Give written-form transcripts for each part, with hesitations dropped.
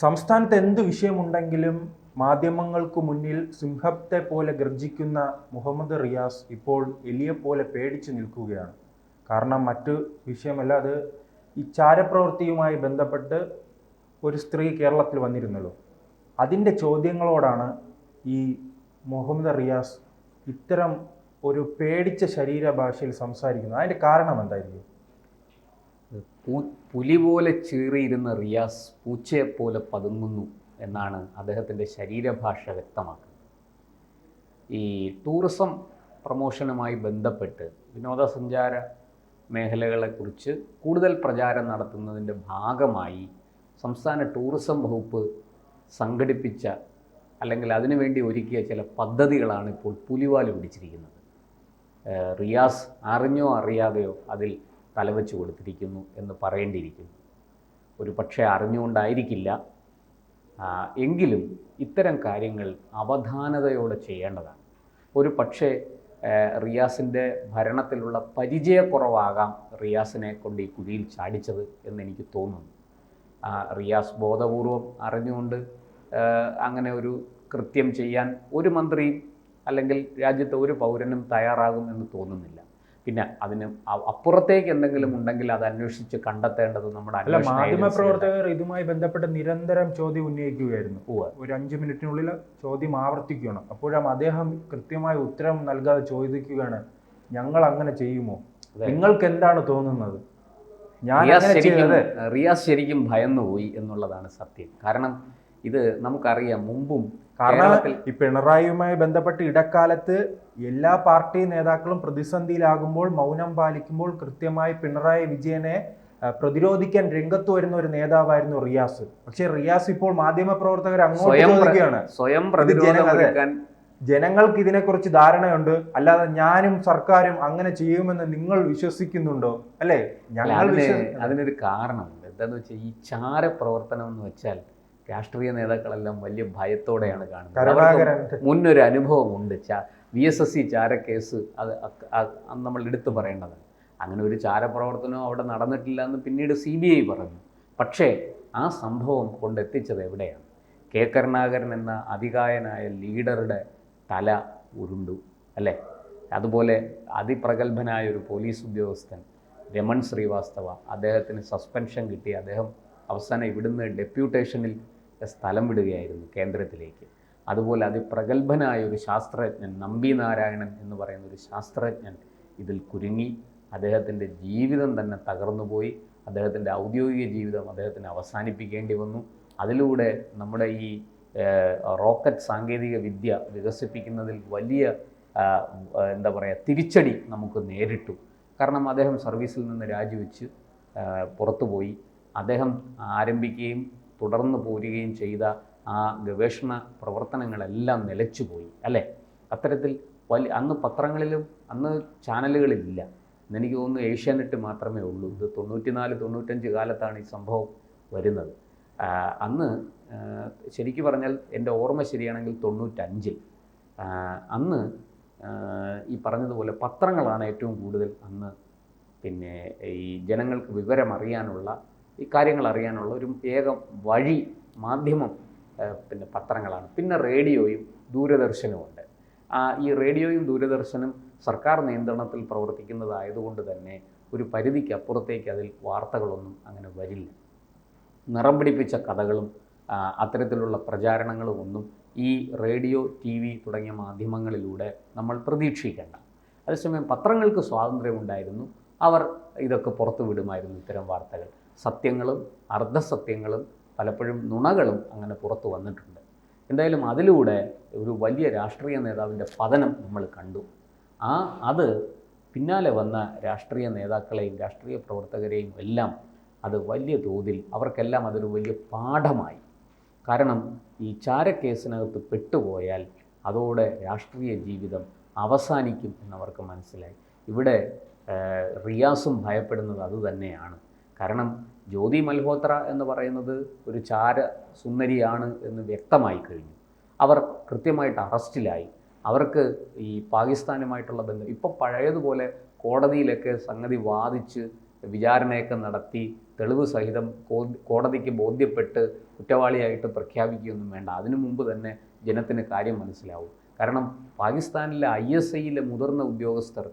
സംസ്ഥാനത്ത് എന്ത് വിഷയമുണ്ടെങ്കിലും മാധ്യമങ്ങൾക്ക് മുന്നിൽ സിംഹത്തെ പോലെ ഗർജിക്കുന്ന മുഹമ്മദ് റിയാസ് ഇപ്പോൾ എലിയെ പോലെ പേടിച്ചു നിൽക്കുകയാണ്. കാരണം മറ്റു വിഷയമല്ല, അത് ഈ ചാരപ്രവൃത്തിയുമായി ബന്ധപ്പെട്ട് ഒരു സ്ത്രീ കേരളത്തിൽ വന്നിരുന്നല്ലോ. അതിൻ്റെ ചോദ്യങ്ങളോടാണ് ഈ മുഹമ്മദ് റിയാസ് ഇത്തരം ഒരു പേടിച്ച ശരീരഭാഷയിൽ സംസാരിക്കുന്നത്. അതിൻ്റെ കാരണം എന്തായിരിക്കും? പുലി പോലെ ചീറിയിരുന്ന റിയാസ് പൂച്ചയെപ്പോലെ പതുങ്ങുന്നു എന്നാണ് അദ്ദേഹത്തിൻ്റെ ശരീരഭാഷ വ്യക്തമാക്കുന്നത്. ഈ ടൂറിസം പ്രമോഷനുമായി ബന്ധപ്പെട്ട് വിനോദസഞ്ചാര മേഖലകളെക്കുറിച്ച് കൂടുതൽ പ്രചാരം നടത്തുന്നതിൻ്റെ ഭാഗമായി സംസ്ഥാന ടൂറിസം വകുപ്പ് സംഘടിപ്പിച്ച അല്ലെങ്കിൽ അതിനുവേണ്ടി ഒരുക്കിയ ചില പദ്ധതികളാണ് ഇപ്പോൾ പുലിവാല് പിടിച്ചിരിക്കുന്നത്. റിയാസ് അറിഞ്ഞോ അറിയാതെയോ അതിൽ തലവെച്ച് കൊടുത്തിരിക്കുന്നു എന്ന് പറയേണ്ടിയിരിക്കുന്നു. ഒരു പക്ഷേ അറിഞ്ഞുകൊണ്ടായിരിക്കില്ല, എങ്കിലും ഇത്തരം കാര്യങ്ങൾ അവധാനതയോടെ ചെയ്യേണ്ടതാണ്. ഒരു പക്ഷേ റിയാസിൻ്റെ ഭരണത്തിലുള്ള പരിചയക്കുറവാകാം റിയാസിനെ കൊണ്ട് ഈ കുഴിയിൽ ചാടിച്ചത് എന്നെനിക്ക് തോന്നുന്നു. റിയാസ് ബോധപൂർവം അറിഞ്ഞുകൊണ്ട് അങ്ങനെ ഒരു കൃത്യം ചെയ്യാൻ ഒരു മന്ത്രിയും അല്ലെങ്കിൽ രാജ്യത്തെ ഒരു പൗരനും തയ്യാറാകും എന്ന് തോന്നുന്നില്ല. പിന്നെ അതിന് അപ്പുറത്തേക്ക് എന്തെങ്കിലും ഉണ്ടെങ്കിൽ അത് അന്വേഷിച്ച് കണ്ടെത്തേണ്ടത് നമ്മുടെ മാധ്യമപ്രവർത്തകർ ഇതുമായി ബന്ധപ്പെട്ട് നിരന്തരം ചോദ്യം ഉന്നയിക്കുകയായിരുന്നു. ഒരു 5 മിനിറ്റിനുള്ളിൽ ചോദ്യം ആവർത്തിക്കുകയാണ്. അപ്പോഴും അദ്ദേഹം കൃത്യമായ ഉത്തരം നൽകാതെ ചോദിക്കുകയാണ്, ഞങ്ങൾ അങ്ങനെ ചെയ്യുമോ, നിങ്ങൾക്ക് എന്താണ് തോന്നുന്നത്? റിയാസ് ശരിക്കും ഭയന്നുപോയി എന്നുള്ളതാണ് സത്യം. കാരണം ഇത് നമുക്കറിയാം, മുമ്പും കാരണം ഈ പിണറായിയുമായി ബന്ധപ്പെട്ട് ഇടക്കാലത്ത് എല്ലാ പാർട്ടി നേതാക്കളും പ്രതിസന്ധിയിലാകുമ്പോൾ മൗനം പാലിക്കുമ്പോൾ കൃത്യമായി പിണറായി വിജയനെ പ്രതിരോധിക്കാൻ രംഗത്ത് വരുന്ന ഒരു നേതാവായിരുന്നു റിയാസ്. പക്ഷേ റിയാസ് ഇപ്പോൾ മാധ്യമപ്രവർത്തകർ അങ്ങോട്ട് ചോദിക്കുകയാണ്, സ്വയം പ്രതിരോധിക്കാൻ ജനങ്ങൾക്ക് ഇതിനെക്കുറിച്ച് ധാരണയുണ്ട്, അല്ലാതെ ഞാനും സർക്കാരും അങ്ങനെ ചെയ്യുമെന്ന് നിങ്ങൾ വിശ്വസിക്കുന്നുണ്ടോ? അല്ലേ? അതിനൊരു കാരണമുണ്ട്. എന്താന്ന് വെച്ചാൽ ഈ ചാരപ്രവർത്തനം എന്ന് വെച്ചാൽ രാഷ്ട്രീയ നേതാക്കളെല്ലാം വലിയ ഭയത്തോടെയാണ് കാണുന്നത്. മുന്നൊരു അനുഭവമുണ്ട്. VSSC ചാരക്കേസ് അത് നമ്മൾ എടുത്തു പറയേണ്ടതാണ്. അങ്ങനെ ഒരു ചാരപ്രവർത്തനവും അവിടെ നടന്നിട്ടില്ല എന്ന് പിന്നീട് CBI പറഞ്ഞു. പക്ഷേ ആ സംഭവം കൊണ്ടെത്തിച്ചത് എവിടെയാണ്? കരുണാകരൻ എന്ന അതികായനായ ലീഡറുടെ തല ഉരുണ്ടു, അല്ലേ? അതുപോലെ അതിപ്രഗത്ഭനായ ഒരു പോലീസ് ഉദ്യോഗസ്ഥൻ രമൺ ശ്രീവാസ്തവ, അദ്ദേഹത്തിന് സസ്പെൻഷൻ കിട്ടി. അദ്ദേഹം അവസാനം ഇവിടുന്ന് ഡെപ്യൂട്ടേഷനിൽ സ്ഥലം വിടുകയായിരുന്നു കേന്ദ്രത്തിലേക്ക്. അതുപോലെ അതിപ്രഗത്ഭനായ ഒരു ശാസ്ത്രജ്ഞൻ നമ്പി നാരായണൻ എന്ന് പറയുന്ന ഒരു ശാസ്ത്രജ്ഞൻ ഇതിൽ കുരുങ്ങി. അദ്ദേഹത്തിൻ്റെ ജീവിതം തന്നെ തകർന്നുപോയി. അദ്ദേഹത്തിൻ്റെ ഔദ്യോഗിക ജീവിതം അദ്ദേഹത്തിന് അവസാനിപ്പിക്കേണ്ടി വന്നു. അതിലൂടെ നമ്മുടെ ഈ റോക്കറ്റ് സാങ്കേതിക വിദ്യ വികസിപ്പിക്കുന്നതിൽ വലിയ തിരിച്ചടി നമുക്ക് നേരിട്ടു. കാരണം അദ്ദേഹം സർവീസിൽ നിന്ന് രാജിവെച്ച് പുറത്തുപോയി. അദ്ദേഹം ആരംഭിക്കുകയും തുടർന്ന് പോരുകയും ചെയ്ത ആ ഗവേഷണ പ്രവർത്തനങ്ങളെല്ലാം നിലച്ചുപോയി, അല്ലേ? അത്തരത്തിൽ അന്ന് പത്രങ്ങളിലും അന്ന് ചാനലുകളിലില്ല. എന്നെനിക്ക് തോന്നുന്നു ഏഷ്യാനെറ്റ് മാത്രമേ ഉള്ളൂ. ഇത് 94-95 കാലത്താണ് ഈ സംഭവം വരുന്നത്. അന്ന് ശരിക്കു പറഞ്ഞാൽ എൻ്റെ ഓർമ്മ ശരിയാണെങ്കിൽ 95-ൽ അന്ന് ഈ പറഞ്ഞതുപോലെ പത്രങ്ങളാണ് ഏറ്റവും കൂടുതൽ അന്ന് പിന്നെ ഈ ജനങ്ങൾക്ക് വിവരം അറിയാനുള്ള, ഈ കാര്യങ്ങൾ അറിയാനുള്ള ഒരു ഏക വഴി മാധ്യമം പിന്നെ പത്രങ്ങളാണ്. പിന്നെ റേഡിയോയും ദൂരദർശനവുമുണ്ട്. ഈ റേഡിയോയും ദൂരദർശനും സർക്കാർ നിയന്ത്രണത്തിൽ പ്രവർത്തിക്കുന്നതായതുകൊണ്ട് തന്നെ ഒരു പരിധിക്ക് അപ്പുറത്തേക്ക് അതിൽ വാർത്തകളൊന്നും അങ്ങനെ വരില്ല. നിറം പിടിപ്പിച്ച കഥകളും അത്തരത്തിലുള്ള പ്രചാരണങ്ങളും ഒന്നും ഈ റേഡിയോ, TV തുടങ്ങിയ മാധ്യമങ്ങളിലൂടെ നമ്മൾ പ്രതീക്ഷിക്കേണ്ട. അതേസമയം പത്രങ്ങൾക്ക് സ്വാതന്ത്ര്യമുണ്ടായിരുന്നു. അവർ ഇതൊക്കെ പുറത്തു വിടുമായിരുന്നു, ഇത്തരം വാർത്തകൾ. സത്യങ്ങളും അർദ്ധസത്യങ്ങളും പലപ്പോഴും നുണകളും അങ്ങനെ പുറത്തു വന്നിട്ടുണ്ട്. എന്തായാലും അതിലൂടെ ഒരു വലിയ രാഷ്ട്രീയ നേതാവിൻ്റെ പതനം നമ്മൾ കണ്ടു. അത് പിന്നാലെ വന്ന രാഷ്ട്രീയ നേതാക്കളെയും രാഷ്ട്രീയ പ്രവർത്തകരെയും എല്ലാം അത് വലിയ തോതിൽ അവർക്കെല്ലാം അതൊരു വലിയ പാഠമായി. കാരണം ഈ ചാരക്കേസിനകത്ത് പെട്ടുപോയാൽ അതോടെ രാഷ്ട്രീയ ജീവിതം അവസാനിക്കും എന്നവർക്ക് മനസ്സിലായി. ഇവിടെ റിയാസും ഭയപ്പെടുന്നത് അതുതന്നെയാണ്. കാരണം ജ്യോതി മൽഹോത്ര എന്ന് പറയുന്നത് ഒരു ചാര സുന്ദരിയാണ് എന്ന് വ്യക്തമായി കഴിഞ്ഞു. അവർ കൃത്യമായിട്ട് അറസ്റ്റിലായി. അവർക്ക് ഈ പാകിസ്ഥാനുമായിട്ടുള്ള ബന്ധം ഇപ്പോൾ പഴയതുപോലെ കോടതിയിലൊക്കെ സംഗതി വാദിച്ച് വിചാരണയൊക്കെ നടത്തി തെളിവ് സഹിതം കോടതിക്ക് ബോധ്യപ്പെട്ട് കുറ്റവാളിയായിട്ട് പ്രഖ്യാപിക്കുകയൊന്നും വേണ്ട. അതിനു മുമ്പ് തന്നെ ജനത്തിന് കാര്യം മനസ്സിലാവും. കാരണം പാകിസ്ഥാനിലെ ISIയിലെ മുതിർന്ന ഉദ്യോഗസ്ഥർ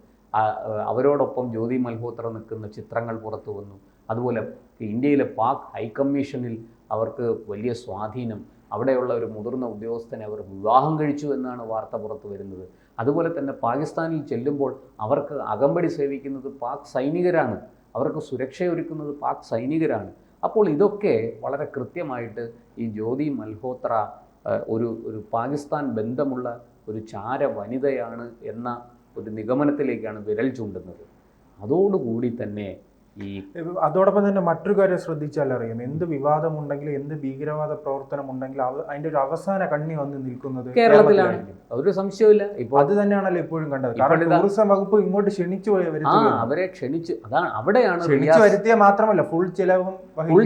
അവരോടൊപ്പം ജ്യോതി മൽഹോത്ര നിൽക്കുന്ന ചിത്രങ്ങൾ പുറത്തു വന്നു. അതുപോലെ ഇന്ത്യയിലെ പാക് ഹൈക്കമ്മീഷനിൽ അവർക്ക് വലിയ സ്വാധീനം, അവിടെയുള്ള ഒരു മുതിർന്ന ഉദ്യോഗസ്ഥനെ അവർ വിവാഹം കഴിച്ചു എന്നാണ് വാർത്ത പുറത്തു വരുന്നത്. അതുപോലെ തന്നെ പാകിസ്ഥാനിൽ ചെല്ലുമ്പോൾ അവർക്ക് അകമ്പടി സേവിക്കുന്നത് പാക് സൈനികരാണ്, അവർക്ക് സുരക്ഷയൊരുക്കുന്നത് പാക് സൈനികരാണ്. അപ്പോൾ ഇതൊക്കെ വളരെ കൃത്യമായിട്ട് ഈ ജ്യോതി മൽഹോത്ര ഒരു പാകിസ്ഥാൻ ബന്ധമുള്ള ഒരു ചാര വനിതയാണ് എന്ന ഒരു നിഗമനത്തിലേക്കാണ് വിരൽ ചൂണ്ടുന്നത്. അതോടുകൂടി തന്നെ അതോടൊപ്പം തന്നെ മറ്റൊരു കാര്യം ശ്രദ്ധിച്ചാൽ അറിയാം, എന്ത് വിവാദമുണ്ടെങ്കിലും എന്ത് ഭീകരവാദ പ്രവർത്തനം ഉണ്ടെങ്കിലും അതിന്റെ ഒരു അവസാന കണ്ണി വന്ന് നിൽക്കുന്നത് കേരളത്തിലാണ്. ഒരു സംശയമില്ല. ഇപ്പോൾ അത് തന്നെയാണല്ലോ ഇപ്പോഴും കണ്ടത്. കാരണം ടൂറിസം വകുപ്പ് ഇങ്ങോട്ട് ക്ഷണിച്ചു അവരെ ക്ഷണിച്ചു, അതാണ് അവിടെയാണ് ക്ഷണിച്ചു വരുത്തിയ മാത്രമല്ല ഫുൾ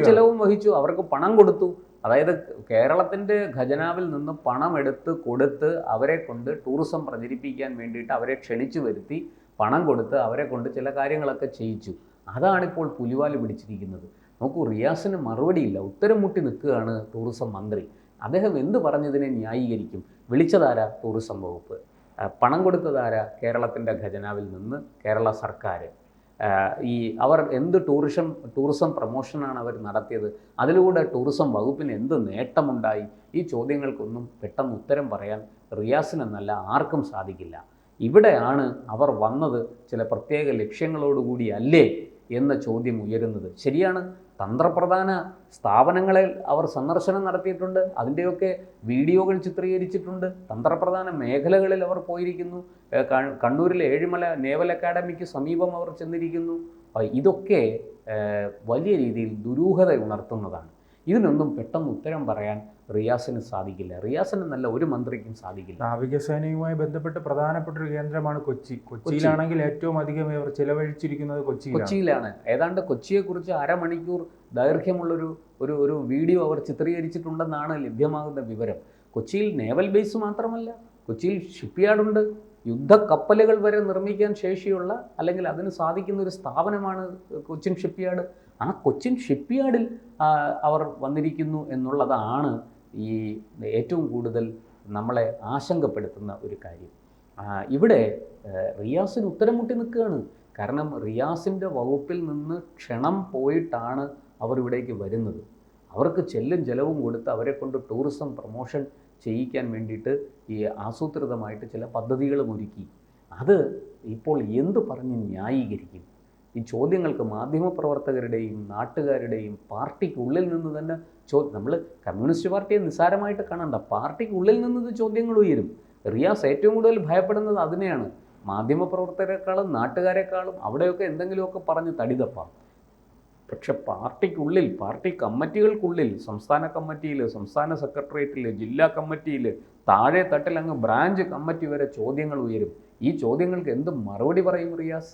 ചെലവും വഹിച്ചു. അവർക്ക് പണം കൊടുത്തു. അതായത് കേരളത്തിൻ്റെ ഖജനാവിൽ നിന്ന് പണം കൊടുത്ത് അവരെ കൊണ്ട് ടൂറിസം പ്രചരിപ്പിക്കാൻ വേണ്ടിയിട്ട് അവരെ ക്ഷണിച്ചു വരുത്തി പണം കൊടുത്ത് അവരെ കൊണ്ട് ചില കാര്യങ്ങളൊക്കെ ചെയ്യിച്ചു. അതാണിപ്പോൾ പുലിവാല് പിടിച്ചിരിക്കുന്നത്. നോക്കൂ, റിയാസിന് മറുപടിയില്ല, ഉത്തരം മുട്ടി നിൽക്കുകയാണ് ടൂറിസം മന്ത്രി. അദ്ദേഹം എന്ത് പറഞ്ഞതിനെ ന്യായീകരിക്കും? വിളിച്ചതാരാ? ടൂറിസം വകുപ്പ്. പണം കൊടുത്തതാരാ? കേരളത്തിൻ്റെ ഖജനാവിൽ നിന്ന് കേരള സർക്കാർ. അവർ എന്ത് ടൂറിസം പ്രൊമോഷനാണ് അവർ നടത്തിയത്? അതിലൂടെ ടൂറിസം വകുപ്പിന് എന്ത് നേട്ടമുണ്ടായി? ഈ ചോദ്യങ്ങൾക്കൊന്നും പെട്ടെന്ന് ഉത്തരം പറയാൻ റിയാസിനെന്നല്ല ആർക്കും സാധിക്കില്ല. ഇവിടെയാണ് അവർ വന്നത് ചില പ്രത്യേക ലക്ഷ്യങ്ങളോടുകൂടി അല്ലേ എന്ന ചോദ്യം ഉയരുന്നത്. ശരിയാണ്, തന്ത്രപ്രധാന സ്ഥാപനങ്ങളിൽ അവർ സന്ദർശനം നടത്തിയിട്ടുണ്ട്, അതിൻ്റെയൊക്കെ വീഡിയോകൾ ചിത്രീകരിച്ചിട്ടുണ്ട്. തന്ത്രപ്രധാന മേഖലകളിൽ അവർ പോയിരിക്കുന്നു. കണ്ണൂരിലെ ഏഴിമല നേവൽ അക്കാഡമിക്ക് സമീപം അവർ ചെന്നിരിക്കുന്നു. ഇതൊക്കെ വലിയ രീതിയിൽ ദുരൂഹത ഉണർത്തുന്നതാണ്. ഇതിനൊന്നും പെട്ടെന്ന് ഉത്തരം പറയാൻ റിയാസിന് സാധിക്കില്ല. റിയാസിന് നല്ല ഒരു മന്ത്രിക്കും സാധിക്കില്ല. നാവികസേനയുമായി ബന്ധപ്പെട്ട് പ്രധാനപ്പെട്ട ഒരു കേന്ദ്രമാണ് കൊച്ചിയിലാണെങ്കിൽ ഏറ്റവും അധികം ഇവർ ചിലവഴിച്ചിരിക്കുന്നത് കൊച്ചിയിലാണ്. ഏതാണ്ട് കൊച്ചിയെക്കുറിച്ച് അരമണിക്കൂർ ദൈർഘ്യമുള്ളൊരു വീഡിയോ അവർ ചിത്രീകരിച്ചിട്ടുണ്ടെന്നാണ് ലഭ്യമാകുന്ന വിവരം. കൊച്ചിയിൽ നേവൽ ബേസ് മാത്രമല്ല, കൊച്ചിയിൽ ഷിപ്പ്യാർഡുണ്ട്. യുദ്ധക്കപ്പലുകൾ വരെ നിർമ്മിക്കാൻ ശേഷിയുള്ള അല്ലെങ്കിൽ അതിന് സാധിക്കുന്ന ഒരു സ്ഥാപനമാണ് കൊച്ചിൻ ഷിപ്പ്യാർഡ്. ആ കൊച്ചിൻ ഷിപ്പ്യാർഡിൽ അവർ വന്നിരിക്കുന്നു എന്നുള്ളതാണ് ഈ ഏറ്റവും കൂടുതൽ നമ്മളെ ആശങ്കപ്പെടുത്തുന്ന ഒരു കാര്യം. ഇവിടെ റിയാസിന് ഉത്തരം മുട്ടി നിൽക്കുകയാണ്. കാരണം റിയാസിൻ്റെ വകുപ്പിൽ നിന്ന് ക്ഷണം പോയിട്ടാണ് അവർ ഇവിടേക്ക് വരുന്നത്. അവർക്ക് ചെലവും കൊടുത്ത് അവരെ കൊണ്ട് ടൂറിസം പ്രൊമോഷൻ ചെയ്യിക്കാൻ വേണ്ടിയിട്ട് ഈ ആസൂത്രിതമായിട്ട് ചില പദ്ധതികളും ഒരുക്കി. അത് ഇപ്പോൾ എന്ത് പറഞ്ഞ് ന്യായീകരിക്കും? ഈ ചോദ്യങ്ങൾക്ക് മാധ്യമപ്രവർത്തകരുടെയും നാട്ടുകാരുടെയും പാർട്ടിക്കുള്ളിൽ നിന്ന് തന്നെ നമ്മൾ കമ്മ്യൂണിസ്റ്റ് പാർട്ടിയെ നിസ്സാരമായിട്ട് കാണണ്ട, പാർട്ടിക്കുള്ളിൽ നിന്ന് ഇത് ചോദ്യങ്ങൾ ഉയരും. റിയാസ് ഏറ്റവും കൂടുതൽ ഭയപ്പെടുന്നത് അതിനെയാണ്. മാധ്യമപ്രവർത്തകരെക്കാളും നാട്ടുകാരെക്കാളും അവിടെയൊക്കെ എന്തെങ്കിലുമൊക്കെ പറഞ്ഞ് തടിതപ്പാം. പക്ഷെ പാർട്ടിക്കുള്ളിൽ, പാർട്ടി കമ്മിറ്റികൾക്കുള്ളിൽ, സംസ്ഥാന കമ്മിറ്റിയിൽ, സംസ്ഥാന സെക്രട്ടേറിയറ്റിൽ, ജില്ലാ കമ്മിറ്റിയിൽ, താഴെ തട്ടിൽ അങ്ങ് ബ്രാഞ്ച് കമ്മിറ്റി വരെ ചോദ്യങ്ങൾ ഉയരും. ഈ ചോദ്യങ്ങൾക്ക് എന്ത് മറുപടി പറയും റിയാസ്?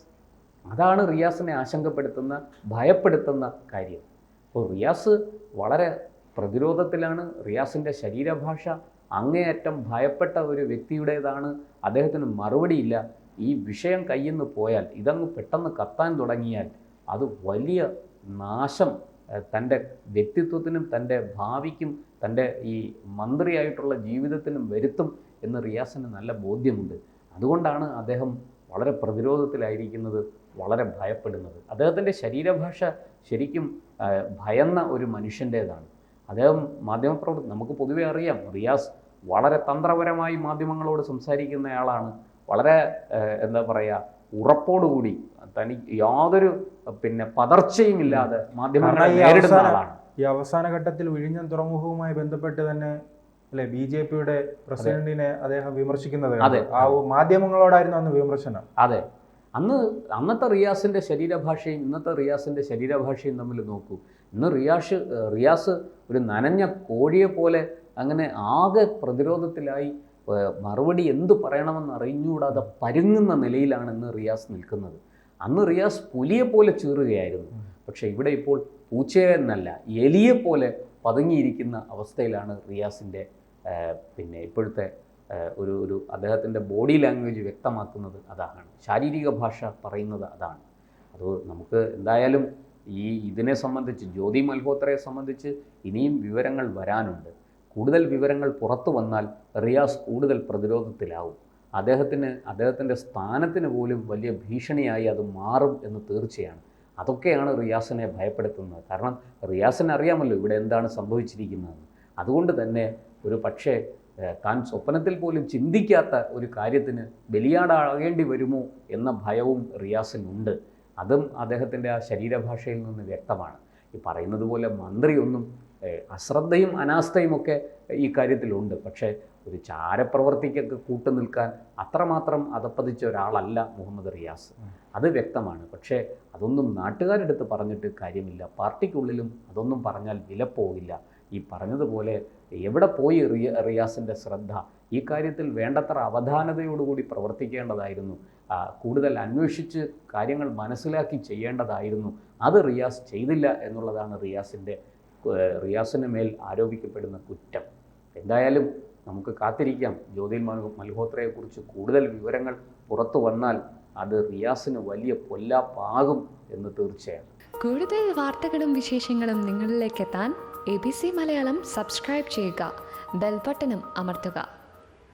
അതാണ് റിയാസിനെ ആശങ്കപ്പെടുത്തുന്ന, ഭയപ്പെടുത്തുന്ന കാര്യം. അപ്പോൾ റിയാസ് വളരെ പ്രതിരോധത്തിലാണ്. റിയാസിൻ്റെ ശരീരഭാഷ അങ്ങേയറ്റം ഭയപ്പെട്ട ഒരു വ്യക്തിയുടേതാണ്. അദ്ദേഹത്തിന് മറുപടിയില്ല. ഈ വിഷയം കയ്യിൽ നിന്ന് പോയാൽ, ഇതങ്ങ് പെട്ടെന്ന് കത്താൻ തുടങ്ങിയാൽ അത് വലിയ നാശം തൻ്റെ വ്യക്തിത്വത്തിനും തൻ്റെ ഭാവിക്കും തൻ്റെ ഈ മന്ത്രിയായിട്ടുള്ള ജീവിതത്തിനും വരുത്തും എന്ന് റിയാസിന് നല്ല ബോധ്യമുണ്ട്. അതുകൊണ്ടാണ് അദ്ദേഹം വളരെ പ്രതിരോധത്തിലായിരിക്കുന്നത്, വളരെ ഭയപ്പെടുന്നത്. അദ്ദേഹത്തിൻ്റെ ശരീരഭാഷ ശരിക്കും ഭയന്ന ഒരു മനുഷ്യൻ്റേതാണ്. അദ്ദേഹം നമുക്ക് പൊതുവെ അറിയാം, റിയാസ് വളരെ തന്ത്രപരമായി മാധ്യമങ്ങളോട് സംസാരിക്കുന്നയാളാണ്. വളരെ എന്താ പറയുക, ഉറപ്പോടുകൂടി തനിക്ക് യാതൊരു പതർച്ചയും ഇല്ലാതെ മാധ്യമങ്ങളെ നേരിടുന്ന ആളാണ്. ഈ അവസാന ഘട്ടത്തിൽ വിഴിഞ്ഞം തുറമുഖവുമായി ബന്ധപ്പെട്ട് തന്നെ അല്ലെ BJPയുടെ പ്രസിഡന്റിനെ അദ്ദേഹം വിമർശിക്കുന്നത്. അതെ, ആ മാധ്യമങ്ങളോടായിരുന്നു അന്ന് വിമർശനം. അതെ, അന്നത്തെ റിയാസിൻ്റെ ശരീരഭാഷയും ഇന്നത്തെ റിയാസിൻ്റെ ശരീരഭാഷയും തമ്മിൽ നോക്കൂ. ഇന്ന് റിയാസ് ഒരു നനഞ്ഞ കോഴിയെ പോലെ അങ്ങനെ ആകെ പ്രതിരോധത്തിലായി മറുപടി എന്ത് പറയണമെന്ന് അറിഞ്ഞുകൂടാതെ പരുങ്ങുന്ന നിലയിലാണ് ഇന്ന് റിയാസ് നിൽക്കുന്നത്. അന്ന് റിയാസ് പുലിയെപ്പോലെ ചീറുകയായിരുന്നു. പക്ഷേ ഇവിടെ ഇപ്പോൾ പൂച്ചയെന്നല്ല, എലിയെപ്പോലെ പതുങ്ങിയിരിക്കുന്ന അവസ്ഥയിലാണ് റിയാസിൻ്റെ ഇപ്പോഴത്തെ ഒരു അദ്ദേഹത്തിൻ്റെ ബോഡി ലാംഗ്വേജ് വ്യക്തമാക്കുന്നത് അതാണ്, ശാരീരിക ഭാഷ പറയുന്നത് അതാണ്. അത് നമുക്ക് എന്തായാലും ഇതിനെ സംബന്ധിച്ച് ജ്യോതി മൽഹോത്രയെ സംബന്ധിച്ച് ഇനിയും വിവരങ്ങൾ വരാനുണ്ട്. കൂടുതൽ വിവരങ്ങൾ പുറത്തു വന്നാൽ റിയാസ് കൂടുതൽ പ്രതിരോധത്തിലാവും. അദ്ദേഹത്തിൻ്റെ സ്ഥാനത്തിന് പോലും വലിയ ഭീഷണിയായി അത് മാറും എന്ന് തീർച്ചയാണ്. അതൊക്കെയാണ് റിയാസിനെ ഭയപ്പെടുത്തുന്നത്. കാരണം റിയാസിന് അറിയാമല്ലോ ഇവിടെ എന്താണ് സംഭവിച്ചിരിക്കുന്നതെന്ന്. അതുകൊണ്ട് തന്നെ ഒരു പക്ഷേ താൻ സ്വപ്നത്തിൽ പോലും ചിന്തിക്കാത്ത ഒരു കാര്യത്തിന് ബലിയാടാകേണ്ടി വരുമോ എന്ന ഭയവും റിയാസിനുണ്ട്. അതും അദ്ദേഹത്തിൻ്റെ ആ ശരീരഭാഷയിൽ നിന്ന് വ്യക്തമാണ്. ഈ പറയുന്നത് പോലെ മന്ത്രിയൊന്നും അശ്രദ്ധയും അനാസ്ഥയുമൊക്കെ ഈ കാര്യത്തിലുണ്ട്. പക്ഷേ ഒരു ചാരപ്രവർത്തിക്കൊക്കെ കൂട്ടുനിൽക്കാൻ അത്രമാത്രം അതപ്പതിച്ച ഒരാളല്ല മുഹമ്മദ് റിയാസ്, അത് വ്യക്തമാണ്. പക്ഷേ അതൊന്നും നാട്ടുകാരെടുത്ത് പറഞ്ഞിട്ട് കാര്യമില്ല. പാർട്ടിക്കുള്ളിലും അതൊന്നും പറഞ്ഞാൽ വിലപ്പോകില്ല. ഈ പറഞ്ഞതുപോലെ എവിടെ പോയി റിയാസിൻ്റെ ശ്രദ്ധ? ഈ കാര്യത്തിൽ വേണ്ടത്ര അവധാനതയോടുകൂടി പ്രവർത്തിക്കേണ്ടതായിരുന്നു. കൂടുതൽ അന്വേഷിച്ച് കാര്യങ്ങൾ മനസ്സിലാക്കി ചെയ്യേണ്ടതായിരുന്നു. അത് റിയാസ് ചെയ്തില്ല എന്നുള്ളതാണ് റിയാസിന് മേൽ ആരോപിക്കപ്പെടുന്ന കുറ്റം. എന്തായാലും നമുക്ക് കാത്തിരിക്കാം. ജ്യോതി മൽഹോത്രയെക്കുറിച്ച് കൂടുതൽ വിവരങ്ങൾ പുറത്തു വന്നാൽ അത് റിയാസിന് വലിയ പൊല്ലാപ്പാകും എന്ന് തീർച്ചയാണ്. കൂടുതൽ വാർത്തകളും വിശേഷങ്ങളും നിങ്ങളിലേക്ക് എത്താൻ ABC മലയാളം സബ്സ്ക്രൈബ് ചെയ്യുക, ബെൽ ബട്ടണും അമർത്തുക.